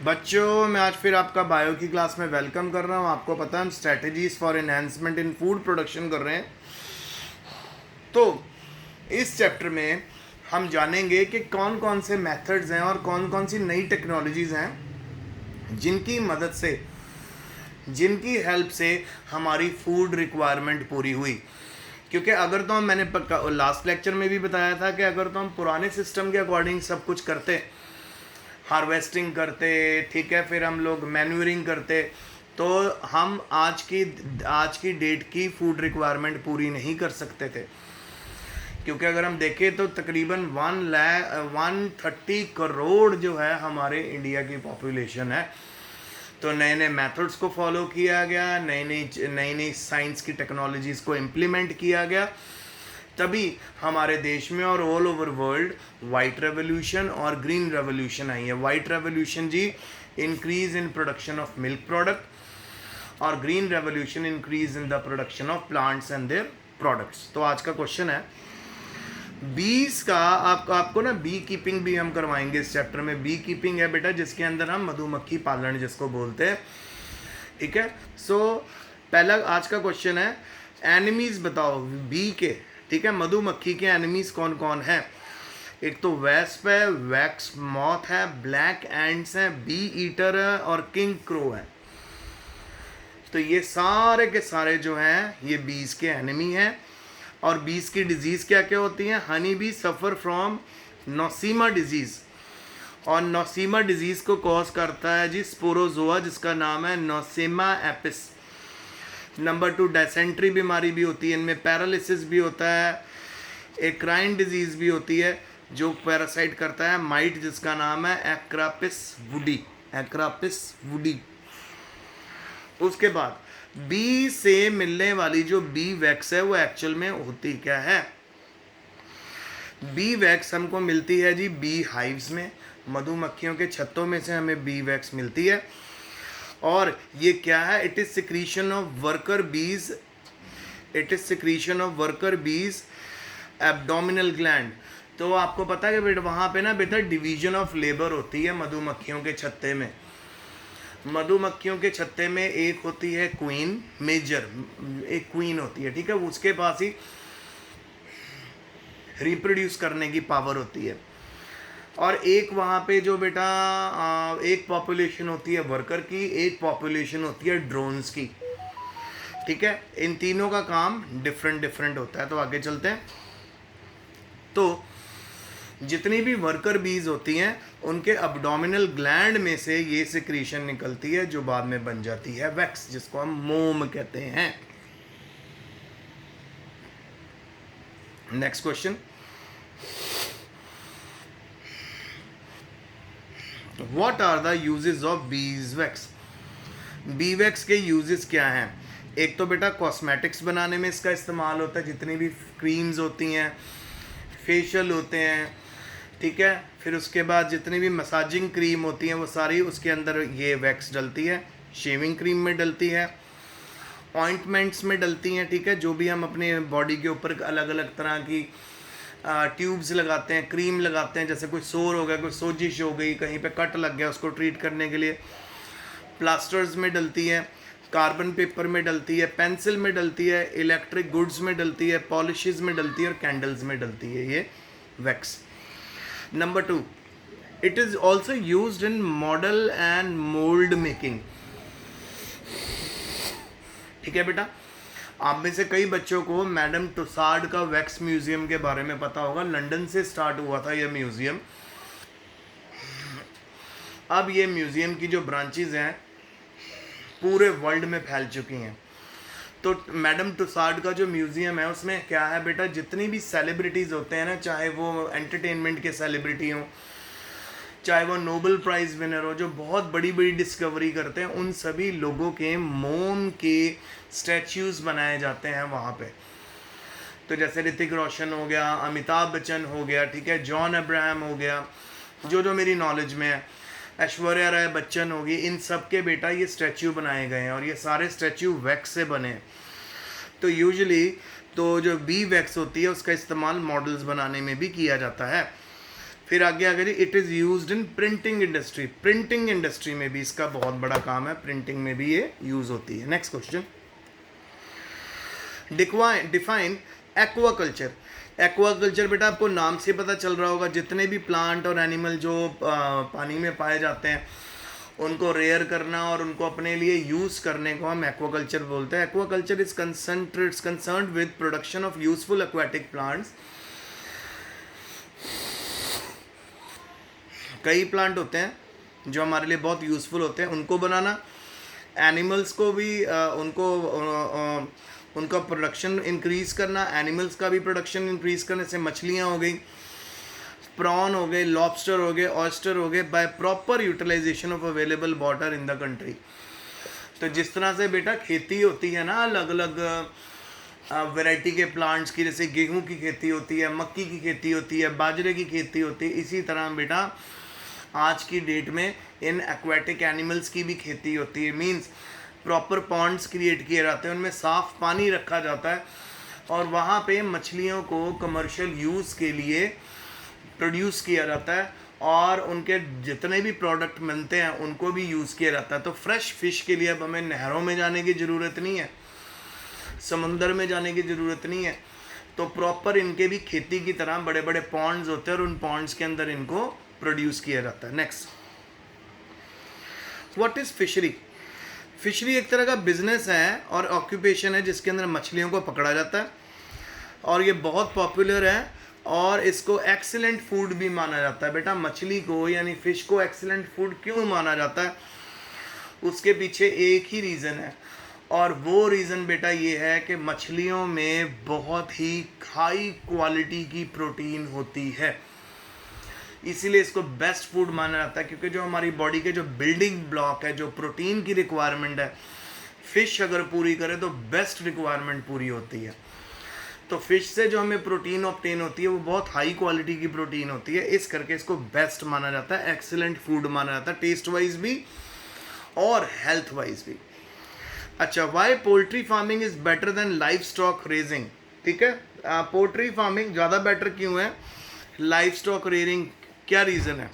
बच्चों, मैं आज फिर आपका बायो की क्लास में वेलकम कर रहा हूँ। आपको पता है हम strategies for enhancement in food production कर रहे हैं। तो इस चैप्टर में हम जानेंगे कि कौन कौन से मेथड्स हैं और कौन कौन सी नई टेक्नोलॉजीज हैं जिनकी मदद से, जिनकी हेल्प से हमारी फूड रिक्वायरमेंट पूरी हुई। क्योंकि अगर तो हम, मैंने लास्ट लेक्चर में भी बताया था कि अगर तो हम पुराने सिस्टम के अकॉर्डिंग सब कुछ करते, हार्वेस्टिंग करते, ठीक है, फिर हम लोग मैन्यूरिंग करते, तो हम आज की डेट की फूड रिक्वायरमेंट पूरी नहीं कर सकते थे। क्योंकि अगर हम देखें तो तकरीबन 130 करोड़ जो है हमारे इंडिया की पॉपुलेशन है। तो नए नए मेथड्स को फॉलो किया गया, नई नई साइंस की टेक्नोलॉजीज़ को इम्प्लीमेंट किया गया, तभी हमारे देश में और all over world white revolution और ग्रीन रेवोल्यूशन आई है। वाइट रेवोल्यूशन जी, increase in production of milk product, और green revolution increase in the production of plants and their products. तो आज का क्वेश्चन है बीज का, आपको ना बी कीपिंग भी हम करवाएंगे इस चैप्टर में। बी कीपिंग है बेटा जिसके अंदर हम मधुमक्खी पालन जिसको बोलते हैं, ठीक है। सो पहला आज का क्वेश्चन है, एनिमीज बताओ बी के, ठीक है, मधुमक्खी के एनिमीज कौन कौन है। एक तो वेस्प है, वैक्स मॉथ है, ब्लैक एंड्स हैं, बी ईटर है और किंग क्रो है। तो ये सारे के सारे जो हैं ये बीज के एनिमी हैं। और बीज की डिजीज़ क्या क्या होती हैं। Honey bee suffer from nosema disease, और नोसीमा डिजीज़ को कॉज करता है जी स्पोरोजोआ जिसका नाम है नोसेमा एपिस। नंबर 2, डायसेंट्री बीमारी भी होती है इनमें, पैरालिसिस भी होता है, एक्राइन डिजीज़ भी होती है जो पैरासाइट करता है माइट जिसका नाम है एक्रापिस वुडी, एक्रापिस वुडी। उसके बाद बी से मिलने वाली जो बी वैक्स है वो एक्चुअल में होती क्या है। बी वैक्स हमको मिलती है जी बी हाइव्स में, मधुमक्खियों के छत्तों में से हमें बी वैक्स मिलती है। और ये क्या है, it is secretion of worker बीज, it is secretion of worker बीज एब्डोमिनल ग्लैंड। तो आपको पता है कि बेटा वहाँ पे ना बेटा डिवीजन ऑफ लेबर होती है मधुमक्खियों के छत्ते में। मधुमक्खियों के छत्ते में एक होती है क्वीन, मेजर एक क्वीन होती है, ठीक है, उसके पास ही रिप्रोड्यूस करने की पावर होती है। और एक वहाँ पे जो बेटा एक पॉपुलेशन होती है वर्कर की, एक पॉपुलेशन होती है ड्रोन्स की, ठीक है। इन तीनों का काम डिफरेंट डिफरेंट होता है। तो आगे चलते हैं। तो जितनी भी वर्कर बीज होती हैं उनके अब्डोमिनल ग्लैंड में से ये सिक्रीशन निकलती है जो बाद में बन जाती है वैक्स जिसको हम मोम कहते हैं। Next question, what are the uses of bees wax. Bee wax के यूजेस क्या हैं। एक तो बेटा कॉस्मेटिक्स बनाने में इसका इस्तेमाल होता है, जितनी भी क्रीम्स होती हैं, फेशियल होते हैं, ठीक है। फिर उसके बाद जितनी भी मसाजिंग क्रीम होती हैं वो सारी उसके अंदर ये वैक्स डलती है। शेविंग क्रीम में डलती है, ऑइंटमेंट्स में डलती हैं, ठीक है, जो भी हम अपने बॉडी के ऊपर अलग अलग तरह की ट्यूब्स लगाते हैं, क्रीम लगाते हैं, जैसे कोई सोर हो गया, कोई सोजिश हो गई, कहीं पे कट लग गया, उसको ट्रीट करने के लिए प्लास्टर्स में डलती है, कार्बन पेपर में डलती है, पेंसिल में डलती है, इलेक्ट्रिक गुड्स में डलती है, पॉलिशेस में डलती है और कैंडल्स में डलती है ये wax. Number 2, it is also used in model and mould making, ठीक है बेटा। आप में से कई बच्चों को मैडम टुसाड का वैक्स म्यूजियम के बारे में पता होगा। लंदन से स्टार्ट हुआ था यह म्यूजियम। अब ये म्यूजियम की जो ब्रांचेज हैं पूरे वर्ल्ड में फैल चुकी हैं। तो मैडम टुसाड का जो म्यूजियम है उसमें क्या है बेटा, जितनी भी सेलिब्रिटीज़ होते हैं ना, चाहे वो एंटरटेनमेंट के सेलिब्रिटी हों, चाहे वो नोबेल प्राइज़ विनर हो, जो बहुत बड़ी बड़ी डिस्कवरी करते हैं, उन सभी लोगों के मोम के स्टैच्यूज़ बनाए जाते हैं वहाँ पे। तो जैसे ऋतिक रोशन हो गया, अमिताभ बच्चन हो गया, ठीक है, जॉन अब्राहम हो गया, जो मेरी नॉलेज में है, ऐश्वर्या राय बच्चन होगी, इन सब के बेटा ये स्टैच्यू बनाए गए हैं और ये सारे स्टैच्यू वैक्स से बने हैं। तो यूजुअली तो जो बी वैक्स होती है उसका इस्तेमाल मॉडल्स बनाने में भी किया जाता है। फिर आगे आगे जी, it is used in printing industry, printing industry में भी इसका बहुत बड़ा काम है, प्रिंटिंग में भी ये यूज़ होती है। Next question, define aquaculture. Aquaculture बेटा आपको नाम से पता चल रहा होगा, जितने भी प्लांट और एनिमल जो पानी में पाए जाते हैं उनको रेयर करना और उनको अपने लिए यूज़ करने को हम एक्वाकल्चर बोलते हैं। Aquaculture is concerned with production of useful aquatic plants. कई प्लांट होते हैं जो हमारे लिए बहुत यूज़फुल होते हैं, उनको बनाना, एनिमल्स को भी उनका प्रोडक्शन इंक्रीज़ करना, एनिमल्स का भी प्रोडक्शन इंक्रीज़ करने से मछलियाँ हो गई, प्रॉन हो गए, लॉबस्टर हो गए, ऑयस्टर हो गए, by proper utilisation of available water in the country. तो जिस तरह से बेटा खेती होती है ना अलग अलग वैरायटी के प्लांट्स की, जैसे गेहूं की खेती होती है, मक्की की खेती होती है, बाजरे की खेती होती है, इसी तरह बेटा आज की डेट में इन एक्वाटिक एनिमल्स की भी खेती होती है। मींस प्रॉपर पॉन्ड्स क्रिएट किए जाते हैं, उनमें साफ़ पानी रखा जाता है और वहाँ पे मछलियों को कमर्शियल यूज़ के लिए प्रोड्यूस किया जाता है और उनके जितने भी प्रोडक्ट मिलते हैं उनको भी यूज़ किया जाता है। तो फ्रेश फिश के लिए अब हमें नहरों में जाने की ज़रूरत नहीं है, समुंदर में जाने की ज़रूरत नहीं है। तो प्रॉपर इनके भी खेती की तरह बड़े बड़े पॉन्ड्स होते हैं और उन पॉन्ड्स के अंदर इनको प्रोड्यूस किया जाता है। Next, what is fishery. Fishery एक तरह का बिजनेस है और ऑक्यूपेशन है जिसके अंदर मछलियों को पकड़ा जाता है और ये बहुत पॉपुलर है और इसको एक्सीलेंट फूड भी माना जाता है। बेटा मछली को यानी फ़िश को एक्सीलेंट फूड क्यों माना जाता है, उसके पीछे एक ही रीज़न है और वो रीज़न बेटा ये है कि मछलियों में बहुत ही हाई क्वालिटी की प्रोटीन होती है, इसीलिए इसको बेस्ट फूड माना जाता है। क्योंकि जो हमारी बॉडी के जो बिल्डिंग ब्लॉक है, जो प्रोटीन की रिक्वायरमेंट है, फ़िश अगर पूरी करे तो बेस्ट रिक्वायरमेंट पूरी होती है। तो फिश से जो हमें प्रोटीन ऑब्टेन होती है वो बहुत हाई क्वालिटी की प्रोटीन होती है, इस करके इसको बेस्ट माना जाता है, एक्सीलेंट फूड माना जाता है, टेस्ट वाइज भी और हेल्थ वाइज भी। अच्छा, why poultry farming is better than livestock raising. ठीक है, पोल्ट्री फार्मिंग ज़्यादा बेटर क्यों है लाइव स्टॉक रेयरिंग, क्या रीज़न है,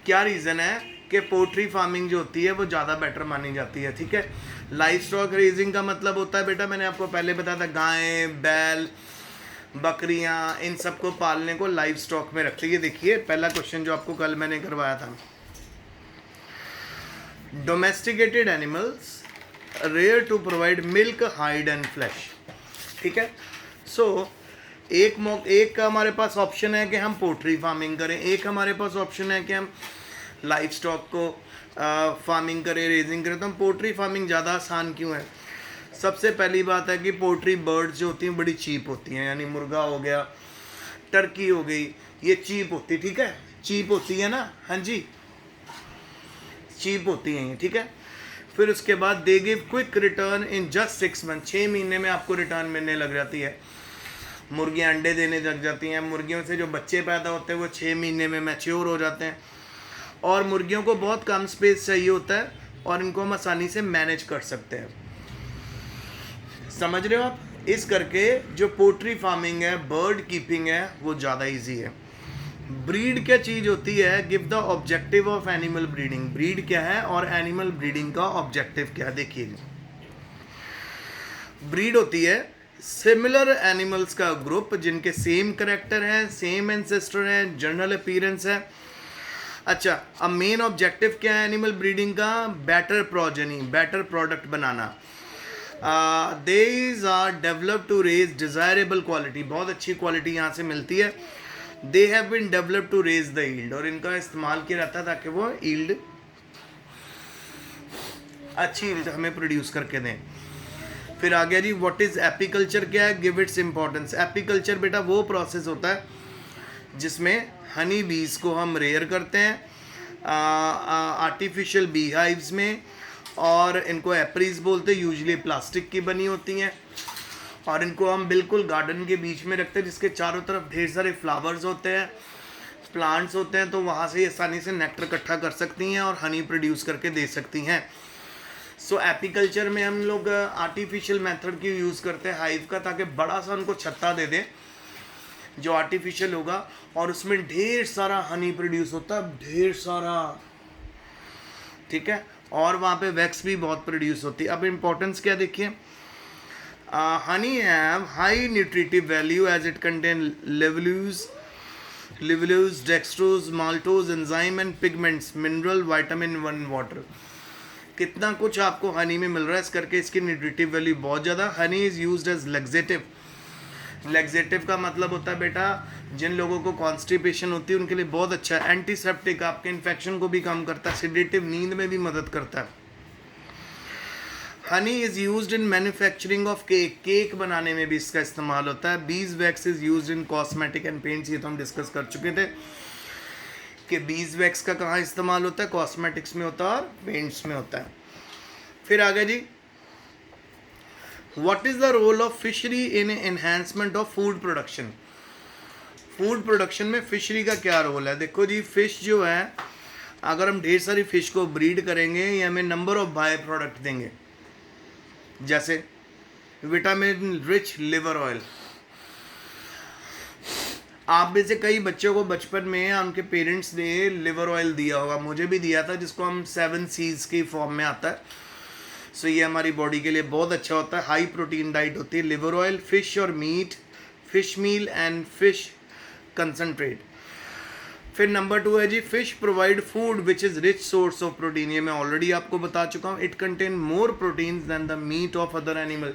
क्या रीज़न है कि पोल्ट्री फार्मिंग जो होती है वो ज़्यादा बेटर मानी जाती है। ठीक है, लाइव स्टॉक रेजिंग का मतलब होता है बेटा, मैंने आपको पहले बताया था, गायें, बैल, बकरियां, इन सबको पालने को लाइव स्टॉक में रखते हैं। ये देखिए पहला क्वेश्चन जो आपको कल मैंने करवाया था, domesticated animals rear to provide milk, hide and flesh. ठीक है, सो एक का हमारे पास ऑप्शन है कि हम पोल्ट्री फार्मिंग करें, एक हमारे पास ऑप्शन है कि हम लाइव स्टॉक को फार्मिंग करें, रेजिंग करें। तो हम पोल्ट्री फार्मिंग ज़्यादा आसान क्यों है? सबसे पहली बात है कि पोल्ट्री बर्ड्स जो होती हैं बड़ी चीप होती हैं, यानी मुर्गा हो गया, टर्की हो गई, ये चीप होती है। ठीक है, चीप होती है ना, हाँ जी, चीप होती हैं ये। ठीक है, फिर उसके बाद they give quick return in just 6 month, 6 महीने में आपको रिटर्न मिलने लग जाती है। मुर्गियाँ अंडे देने लग जाती हैं, मुर्गियों से जो बच्चे पैदा होते हैं वो 6 महीने में मैच्योर हो जाते हैं और मुर्गियों को बहुत कम स्पेस चाहिए होता है और इनको हम आसानी से मैनेज कर सकते हैं। समझ रहे हो आप? इस करके जो पोल्ट्री फार्मिंग है, बर्ड कीपिंग है, वो ज़्यादा इजी है। ब्रीड क्या चीज़ होती है? Give the objective of animal breeding. Breed क्या है और एनिमल ब्रीडिंग का ऑब्जेक्टिव क्या है? देखिए, ब्रीड होती है सिमिलर एनिमल्स का ग्रुप जिनके सेम करेक्टर है, सेम एंसेस्टर है, जनरल अपीयरेंस है। अच्छा, अब मेन ऑब्जेक्टिव क्या है एनिमल ब्रीडिंग का? बेटर प्रोजेनी, बेटर प्रोडक्ट बनाना। These are develop to raise desirable quality, बहुत अच्छी क्वालिटी यहाँ से मिलती है। They have been develop to raise the yield, और इनका इस्तेमाल किया जाता है ताकि वो ईल्ड, अच्छी ईल्ड हमें प्रोड्यूस करके दें। फिर आ गया जी, व्हाट इज़ एपीकल्चर, क्या है? Give its importance. एपीकल्चर बेटा वो प्रोसेस होता है जिसमें हनी बीज को हम रेयर करते हैं आर्टिफिशियल बी हाइव्स में, और इनको एप्रीज बोलते हैं, यूजुअली प्लास्टिक की बनी होती हैं, और इनको हम बिल्कुल गार्डन के बीच में रखते हैं जिसके चारों तरफ ढेर सारे फ्लावर्स होते हैं, प्लांट्स होते हैं, तो वहाँ से आसानी से नेक्टर इकट्ठा कर सकती हैं और हनी प्रोड्यूस करके दे सकती हैं। सो एपीकल्चर में हम लोग आर्टिफिशियल मेथड की यूज़ करते हैं हाइव का, ताकि बड़ा सा उनको छत्ता दे दें जो आर्टिफिशियल होगा, और उसमें ढेर सारा हनी प्रोड्यूस होता है, ढेर सारा, ठीक है, और वहाँ पे वैक्स भी बहुत प्रोड्यूस होती है। अब इम्पोर्टेंस क्या देखिए, honey have high nutritive value as it contain levulose, dextrose, maltose, enzyme and pigments, mineral, vitamin one, water. कितना कुछ आपको हनी में मिल रहा है, इस करके इसकी न्यूट्रिटिव वैल्यू बहुत ज़्यादा। Honey is used as laxative. Laxative का मतलब होता है बेटा, जिन लोगों को कॉन्स्टिपेशन होती है उनके लिए बहुत अच्छा है। एंटीसेप्टिक, आपके इन्फेक्शन को भी कम करता है। सिडेटिव, नींद में भी मदद करता है। Honey is used in manufacturing of cake, cake बनाने में भी इसका इस्तेमाल होता है। Bees wax is used in cosmetic and paints, ये तो हम डिस्कस कर चुके थे कि बीज वैक्स का कहाँ इस्तेमाल होता है, कॉस्मेटिक्स में होता है और पेंट्स में होता है। फिर आगे जी, what is the role of fishery in enhancement of food production. Food production में फिशरी का क्या रोल है। देखो जी, फिश जो है, अगर हम ढेर सारी फिश को ब्रीड करेंगे, ये हमें नंबर ऑफ बाय प्रोडक्ट देंगे, जैसे विटामिन रिच लिवर ऑयल। आप में से कई बच्चों को बचपन में उनके पेरेंट्स ने लिवर ऑयल दिया होगा, मुझे भी दिया था, जिसको हम 7 सीज की फॉर्म में आता है। सो ये हमारी बॉडी के लिए बहुत अच्छा होता है। हाई प्रोटीन डाइट होती है। लिवर ऑयल, फिश और meat, fish meal and fish concentrate. फिर नंबर 2 है जी, fish provide food which is rich source of protein. ये मैं ऑलरेडी आपको बता चुका हूँ। It contain more proteins than the meat of other animal.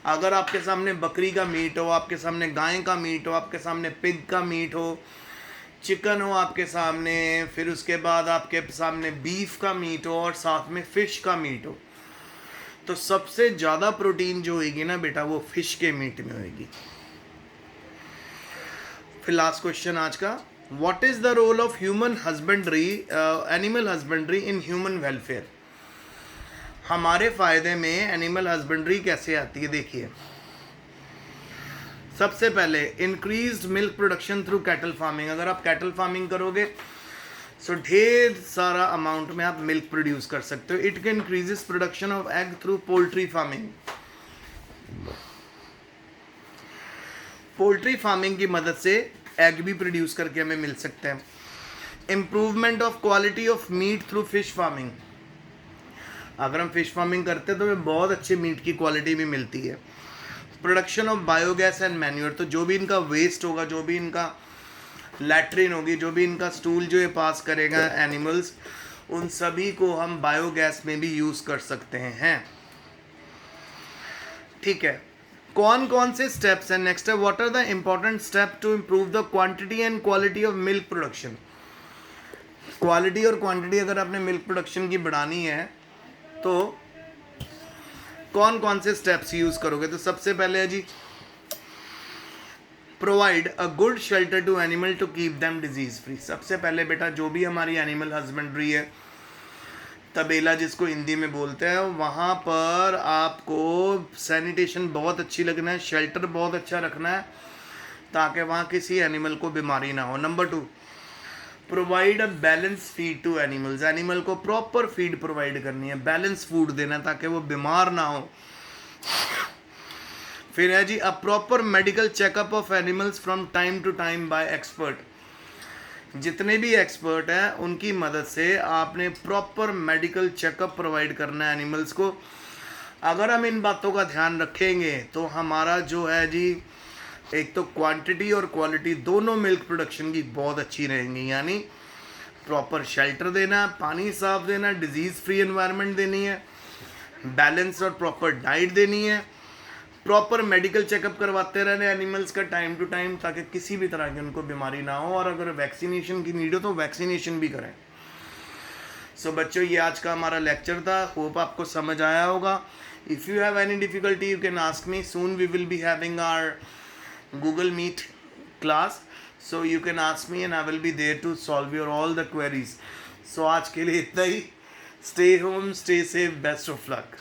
अगर आपके सामने बकरी का मीट हो, आपके सामने गाय का मीट हो, आपके सामने पिग का मीट हो, चिकन हो आपके सामने, फिर उसके बाद आपके सामने बीफ का मीट हो और साथ में फ़िश का मीट हो, तो सबसे ज़्यादा प्रोटीन जो होगी ना बेटा, वो फिश के मीट में होगी। फिर लास्ट क्वेश्चन आज का, what is the role of human husbandry, animal husbandry in human welfare. हमारे फ़ायदे में एनिमल हस्बेंड्री कैसे आती है, देखिए। सबसे पहले, increased milk production through cattle farming. अगर आप कैटल फार्मिंग करोगे सो ढेर सारा अमाउंट में आप मिल्क प्रोड्यूस कर सकते हो। It can increases production of egg through poultry farming. Poultry farming की मदद से एग भी प्रोड्यूस करके हमें मिल सकते हैं। Improvement of quality of meat through fish farming. अगर हम फिश फार्मिंग करते हैं तो हमें बहुत अच्छे मीट की क्वालिटी भी मिलती है। Production of biogas and manure, तो जो भी इनका वेस्ट होगा, जो भी इनका लैट्रिन होगी, जो भी इनका स्टूल जो ये पास करेगा एनिमल्स, उन सभी को हम बायोगैस में भी यूज़ कर सकते हैं। ठीक है, कौन कौन से स्टेप्स हैं। नेक्स्ट है, what are the important step to improve the quantity and quality of milk production. Quality और क्वांटिटी अगर आपने मिल्क प्रोडक्शन की बढ़ानी है तो कौन कौन से स्टेप्स यूज़ करोगे। तो सबसे पहले है जी, provide a good shelter to animal to keep them disease free. सबसे पहले बेटा, जो भी हमारी एनिमल हस्बेंड्री है, तबेला जिसको हिंदी में बोलते हैं, वहाँ पर आपको सैनिटेशन बहुत अच्छी लगना है, शेल्टर बहुत अच्छा रखना है, ताकि वहाँ किसी एनिमल को बीमारी ना हो। Number 2, provide a balance feed to animals. Animal को प्रॉपर फीड प्रोवाइड करनी है, बैलेंस फूड देना ताकि वो बीमार ना हो। फिर है जी, a proper medical checkup of animals from time to time by expert. जितने भी एक्सपर्ट हैं उनकी मदद से आपने प्रॉपर मेडिकल चेकअप प्रोवाइड करना है एनिमल्स को। अगर हम इन बातों का ध्यान रखेंगे तो हमारा जो है जी, एक तो क्वांटिटी और क्वालिटी दोनों मिल्क प्रोडक्शन की बहुत अच्छी रहेंगी। यानी प्रॉपर शेल्टर देना, पानी साफ देना, डिजीज़ फ्री एनवायरनमेंट देनी है, बैलेंस और प्रॉपर डाइट देनी है, प्रॉपर मेडिकल चेकअप करवाते रहने एनिमल्स का टाइम टू टाइम, ताकि किसी भी तरह की उनको बीमारी ना हो, और अगर वैक्सीनेशन की नीड हो तो वैक्सीनेशन भी करें। सो बच्चों, ये आज का हमारा लेक्चर था। होप आपको समझ आया होगा। If you have any difficulty you can ask me. Soon we will be having our Google Meet class, so you can ask me and I will be there to solve your all the queries. So आज के लिए इतना ही। Stay home, stay safe, best of luck.